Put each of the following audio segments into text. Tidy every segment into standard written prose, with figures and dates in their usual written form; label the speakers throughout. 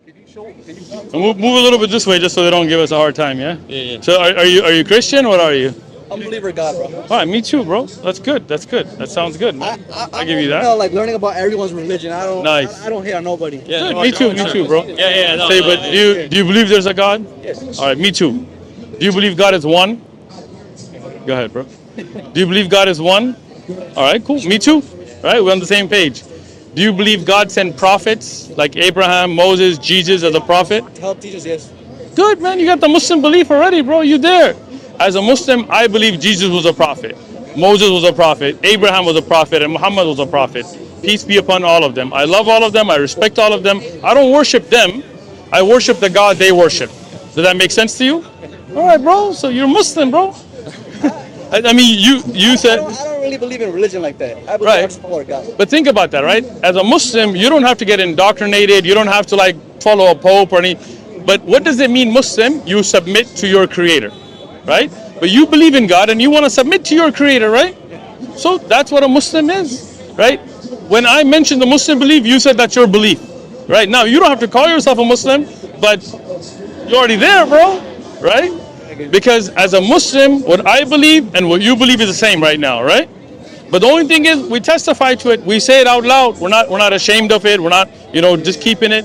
Speaker 1: Move a little bit this way just so they don't give us a hard time, yeah?
Speaker 2: Yeah.
Speaker 1: So are you Christian? What are you?
Speaker 3: I'm a believer in God, bro.
Speaker 1: All right, me too, bro. That's good. That sounds good, man. I give you that.
Speaker 3: You know, like learning about everyone's religion.
Speaker 1: Nice.
Speaker 3: I don't hate on nobody.
Speaker 1: Yeah, good. Me too, bro.
Speaker 2: Yeah. No,
Speaker 1: Say, but do you believe there's a God?
Speaker 3: Yes.
Speaker 1: All right, me too. Do you believe God is one? Go ahead, bro. Do you believe God is one? All right, cool. Me too. All right, we're on the same page. Do you believe God sent prophets like Abraham, Moses, Jesus as a prophet?
Speaker 3: Help teachers, yes.
Speaker 1: Good, man. You got the Muslim belief already, bro. You there. As a Muslim, I believe Jesus was a prophet. Moses was a prophet. Abraham was a prophet. And Muhammad was a prophet. Peace be upon all of them. I love all of them. I respect all of them. I don't worship them. I worship the God they worship. Does that make sense to you? All right, bro. So you're Muslim, bro. I mean, you said...
Speaker 3: I don't really believe in religion like that. I believe
Speaker 1: Right.
Speaker 3: I just follow God.
Speaker 1: But think about that, right? As a Muslim, you don't have to get indoctrinated. You don't have to like follow a pope or any. But what does it mean, Muslim? You submit to your creator, right? But you believe in God and you want to submit to your creator, right? So that's what a Muslim is, right? When I mentioned the Muslim belief, you said that's your belief, right? Now, you don't have to call yourself a Muslim, but you're already there, bro, right? Because as a Muslim, what I believe and what you believe is the same right now, right? But the only thing is, we testify to it. We say it out loud. We're not ashamed of it. We're not, just keeping it.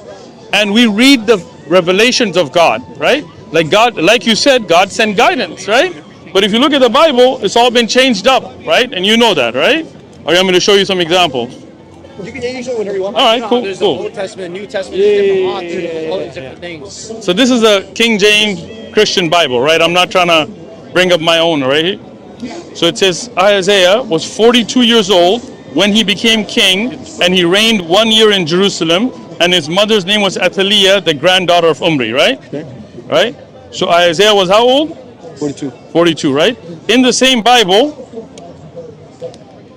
Speaker 1: And we read the revelations of God, right? Like God, like you said, God sent guidance, right? But if you look at the Bible, it's all been changed up, right? And you know that, right? Or I'm going to show you some examples.
Speaker 3: You can show whenever you want.
Speaker 1: All right, cool,
Speaker 3: There's
Speaker 1: cool.
Speaker 3: the Old Testament, New Testament, different authors, all these different things.
Speaker 1: So this is a King James Christian Bible, right? I'm not trying to bring up my own, right? So it says Isaiah was 42 years old when he became king, and he reigned 1 year in Jerusalem, and his mother's name was Athaliah, the granddaughter of Omri, right?
Speaker 3: Okay.
Speaker 1: Right? So Isaiah was how old?
Speaker 3: 42.
Speaker 1: 42, right? In the same Bible,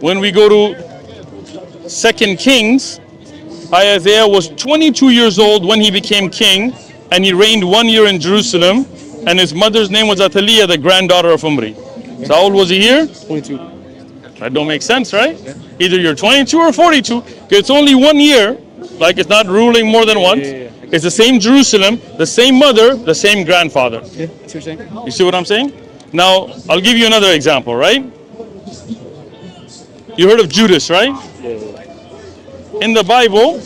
Speaker 1: when we go to 2 Kings, Isaiah was 22 years old when he became king, and he reigned 1 year in Jerusalem, and his mother's name was Athaliah, the granddaughter of Omri. So how old was he here?
Speaker 3: 22.
Speaker 1: That don't make sense, right? Either you're 22 or 42, because it's only 1 year, like it's not ruling more than once. It's the same Jerusalem, the same mother, the same grandfather.
Speaker 3: Yeah, that's what you're saying.
Speaker 1: You see what I'm saying? Now, I'll give you another example, right? You heard of Judas, right? In the Bible,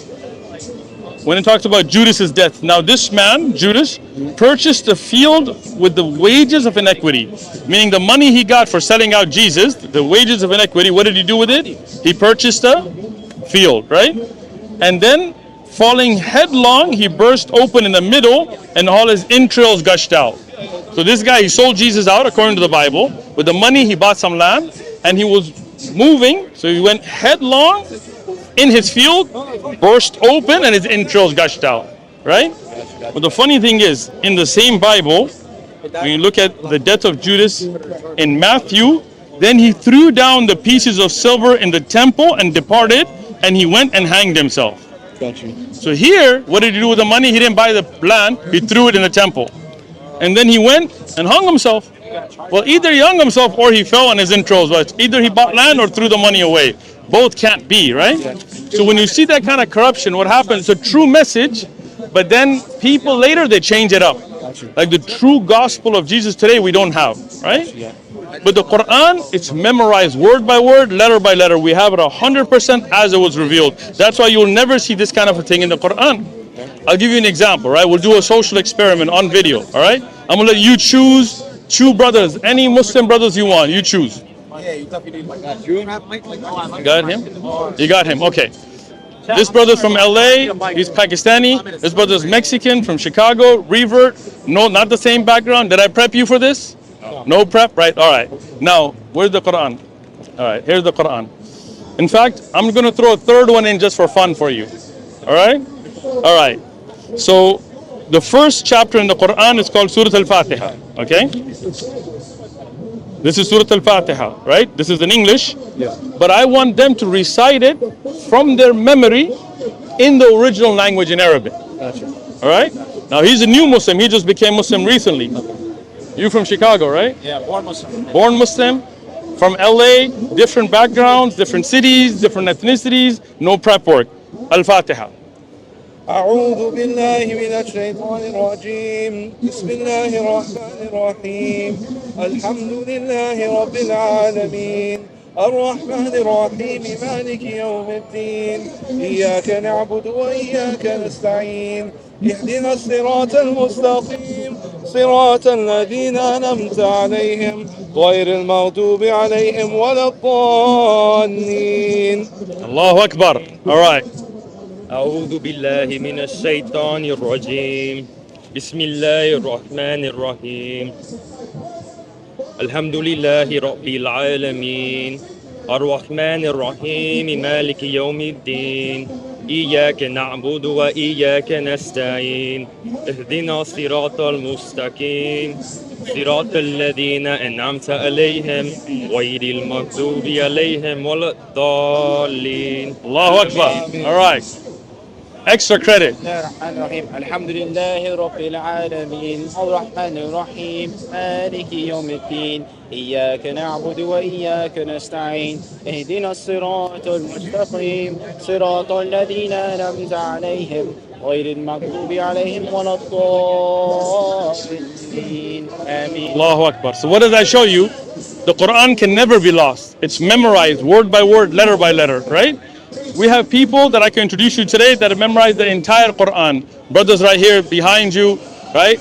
Speaker 1: when it talks about Judas's death, now this man, Judas, purchased a field with the wages of iniquity, meaning the money he got for selling out Jesus, the wages of iniquity, what did he do with it? He purchased a field, right? And then, falling headlong, he burst open in the middle, and all his entrails gushed out. So this guy, he sold Jesus out, according to the Bible. With the money, he bought some land, and he was moving, so he went headlong in his field, burst open, and his entrails gushed out, right? But the funny thing is, in the same Bible, when you look at the death of Judas in Matthew, then he threw down the pieces of silver in the temple and departed, and he went and hanged himself.
Speaker 3: Got you.
Speaker 1: So here, what did he do with the money? He didn't buy the land, he threw it in the temple. And then he went and hung himself. Well, either he hung himself or he fell on his entrails. But either he bought land or threw the money away. Both can't be, right? So when you see that kind of corruption, what happens? It's a true message, but then people later, they change it up. Like the true gospel of Jesus today, we don't have, right? But the Quran, it's memorized word by word, letter by letter. We have it 100% as it was revealed. That's why you'll never see this kind of a thing in the Quran. I'll give you an example, right? We'll do a social experiment on video, all right? I'm going to let you choose two brothers, any Muslim brothers you want, you choose.
Speaker 3: Yeah, you definitely need my God. You
Speaker 1: got him? You got him, okay. This brother's from LA, he's Pakistani. This brother's Mexican, from Chicago, revert. No, not the same background. Did I prep you for this? No prep, right? All right. Now, where's the Quran? All right, here's the Quran. In fact, I'm going to throw a third one in just for fun for you. All right? All right. So, the first chapter in the Quran is called Surah Al-Fatiha. Okay? This is Surah Al-Fatiha, right? This is in English.
Speaker 3: Yeah.
Speaker 1: But I want them to recite it from their memory in the original language in Arabic.
Speaker 3: Gotcha.
Speaker 1: All right? Now, he's a new Muslim. He just became Muslim recently. You from Chicago, right?
Speaker 3: Yeah, born Muslim.
Speaker 1: Born Muslim, from LA, different backgrounds, different cities, different ethnicities, no prep work. Al-Fatiha.
Speaker 2: أعوذ بالله من الشيطان الرجيم بسم الله الرحمن الرحيم الحمد لله رب العالمين الرحمن الرحيم مالك يوم الدين إياك نعبد وإياك نستعين اهدنا الصراط المستقيم صراط الذين أنعمت عليهم غير المغضوب عليهم ولا الضالين.
Speaker 1: Allahu Akbar. All right.
Speaker 4: أعوذ بالله من الشيطان الرجيم بسم الله الرحمن الرحيم الحمد لله رب العالمين الرحمن الرحيم مالك يوم الدين إياك نعبد وإياك نستعين اهدنا الصراط المستقيم صراط الذين أنعمت عليهم غير المغضوب عليهم ولا الضالين.
Speaker 1: Allahu Akbar. All right. Extra credit.
Speaker 3: الرحمن الرحيم الحمد لله رب العالمين الرحمن الرحيم مالك يوم الدين إياك نعبد وإياك نستعين اهدنا الصراط المستقيم صراط الذين أنعمت عليهم غير المغضوب عليهم ولا الضالين آمين.
Speaker 1: Allahu Akbar. So what does that show you? The Quran can never be lost. It's memorized word by word, letter by letter, right? We have people that I can introduce you today that have memorized the entire Quran. Brothers right here behind you, right?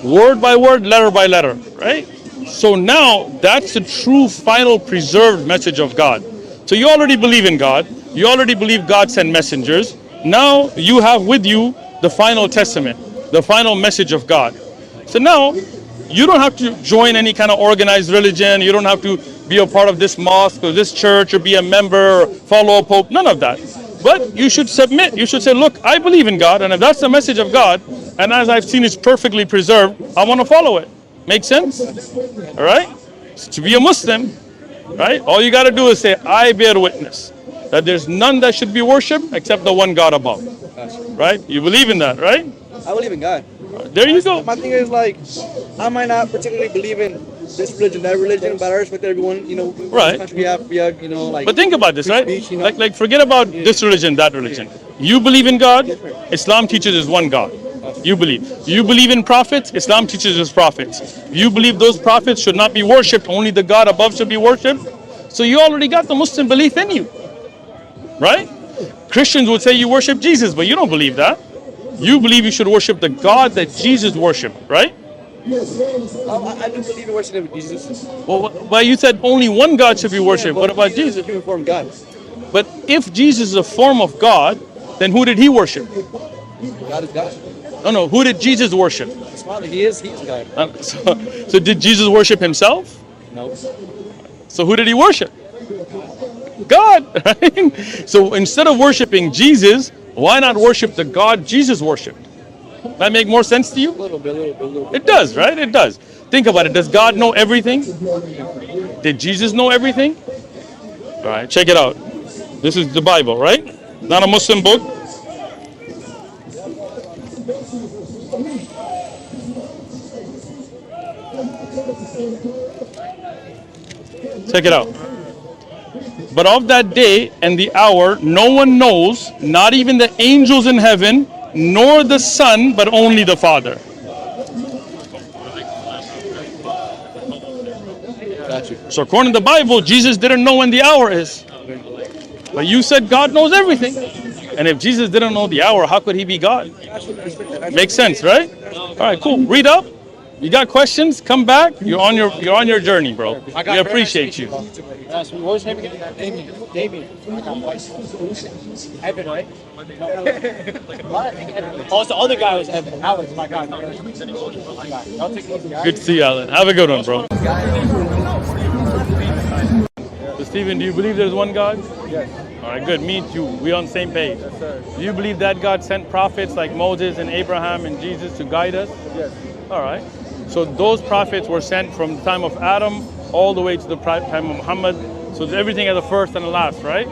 Speaker 1: Word by word, letter by letter, right? So now that's the true final preserved message of God. So you already believe in God. You already believe God sent messengers. Now you have with you the final testament, the final message of God. So now you don't have to join any kind of organized religion. You don't have to be a part of this mosque or this church or be a member or follow a pope. None of that. But you should submit. You should say, look, I believe in God, and if that's the message of God, and as I've seen it's perfectly preserved, I want to follow it. Make sense? All right? So to be a Muslim, right? All you got to do is say, I bear witness that there's none that should be worshipped except the one God above. Right? You believe in that, right?
Speaker 5: I believe in God.
Speaker 1: There you go.
Speaker 5: My thing is like, I might not particularly believe in this religion, that religion, but I respect everyone. You know,
Speaker 1: Right.
Speaker 5: In this country we have, you know, like.
Speaker 1: But think about this, right?
Speaker 5: speech, you know.
Speaker 1: Like forget about this religion, that religion. You believe in God. Islam teaches is one God. You believe. You believe in prophets. Islam teaches is prophets. You believe those prophets should not be worshipped. Only the God above should be worshipped. So you already got the Muslim belief in you, right? Christians would say you worship Jesus, but you don't believe that. You believe you should worship the God that Jesus worshipped, right?
Speaker 5: I do believe in worshiping Jesus.
Speaker 1: Well, you said only one God should be worshipped. What about Jesus?
Speaker 5: Human form God.
Speaker 1: But if Jesus is a form of God, then who did he worship?
Speaker 5: God is God.
Speaker 1: No. Who did Jesus worship?
Speaker 5: His Father, he is God.
Speaker 1: So did Jesus worship himself?
Speaker 5: No.
Speaker 1: So who did he worship? God, right? So instead of worshiping Jesus, why not worship the God Jesus worshipped? That make more sense to you?
Speaker 5: A little bit.
Speaker 1: It does, right? It does. Think about it. Does God know everything? Did Jesus know everything? All right, check it out. This is the Bible, right? Not a Muslim book. Check it out. But of that day and the hour, no one knows, not even the angels in heaven, nor the Son, but only the Father.
Speaker 5: Got you.
Speaker 1: So according to the Bible, Jesus didn't know when the hour is. But you said God knows everything. And if Jesus didn't know the hour, how could he be God? Makes sense, right? All right, cool. Read up. You got questions? Come back. You're on your journey, bro. We appreciate you.
Speaker 3: What was his name again? Damien. Evan, right? Oh, it's the other guy was Evan. Alex, my God. I'll take it easy, guys.
Speaker 1: Good to see you, Alan. Have a good one, bro. So, Stephen, do you believe there's one God?
Speaker 2: Yes.
Speaker 1: All right, good. Me too. We're on the same page.
Speaker 2: Yes, sir.
Speaker 1: Do you believe that God sent prophets like Moses and Abraham and Jesus to guide us?
Speaker 2: Yes.
Speaker 1: All right. So those prophets were sent from the time of Adam all the way to the time of Muhammad. So everything has a first and a last, right?